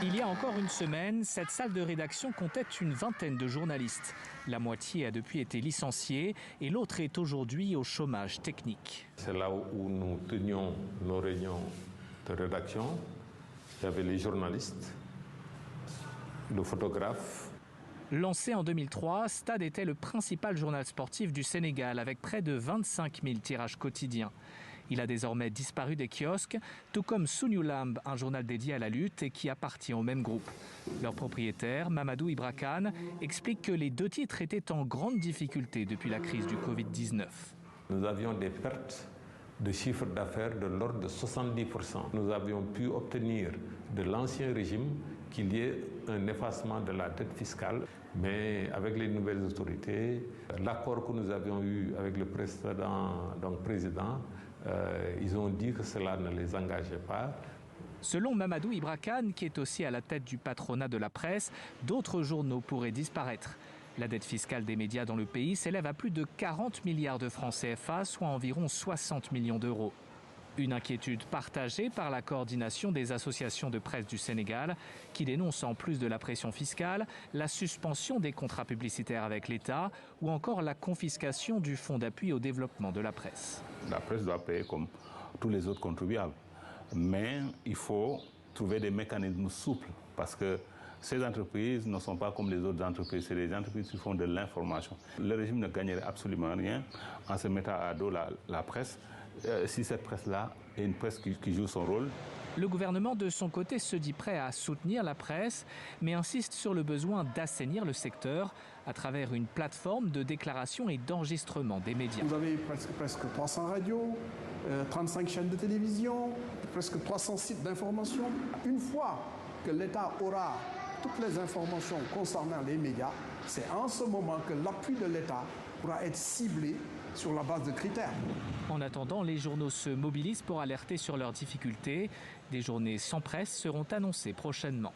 Il y a encore une semaine, cette salle de rédaction comptait une vingtaine de journalistes. La moitié a depuis été licenciée et l'autre est aujourd'hui au chômage technique. C'est là où nous tenions nos réunions de rédaction. Il y avait les journalistes, le photographe. Lancé en 2003, Stade était le principal journal sportif du Sénégal avec près de 25 000 tirages quotidiens. Il a désormais disparu des kiosques, tout comme Sunu Lamb, un journal dédié à la lutte et qui appartient au même groupe. Leur propriétaire, Mamadou Ibra Kane, explique que les deux titres étaient en grande difficulté depuis la crise du Covid-19. Nous avions des pertes de chiffre d'affaires de l'ordre de 70%. Nous avions pu obtenir de l'ancien régime qu'il y ait un effacement de la dette fiscale, mais avec les nouvelles autorités, l'accord que nous avions eu avec le précédent président, ils ont dit que cela ne les engageait pas. Selon Mamadou Ibra Kane, qui est aussi à la tête du patronat de la presse, d'autres journaux pourraient disparaître. La dette fiscale des médias dans le pays s'élève à plus de 40 milliards de francs CFA, soit environ 60 millions d'euros. Une inquiétude partagée par la coordination des associations de presse du Sénégal, qui dénonce en plus de la pression fiscale, la suspension des contrats publicitaires avec l'État ou encore la confiscation du fonds d'appui au développement de la presse. La presse doit payer comme tous les autres contribuables, mais il faut trouver des mécanismes souples parce que ces entreprises ne sont pas comme les autres entreprises, c'est des entreprises qui font de l'information. Le régime ne gagnerait absolument rien en se mettant à dos la presse, si cette presse-là est une presse qui joue son rôle. Le gouvernement, de son côté, se dit prêt à soutenir la presse, mais insiste sur le besoin d'assainir le secteur à travers une plateforme de déclaration et d'enregistrement des médias. Vous avez presque 300 radios, 35 chaînes de télévision, presque 300 sites d'information. Une fois que l'État aura toutes les informations concernant les médias, c'est en ce moment que l'appui de l'État pourra être ciblé sur la base de critères. En attendant, les journaux se mobilisent pour alerter sur leurs difficultés. Des journées sans presse seront annoncées prochainement.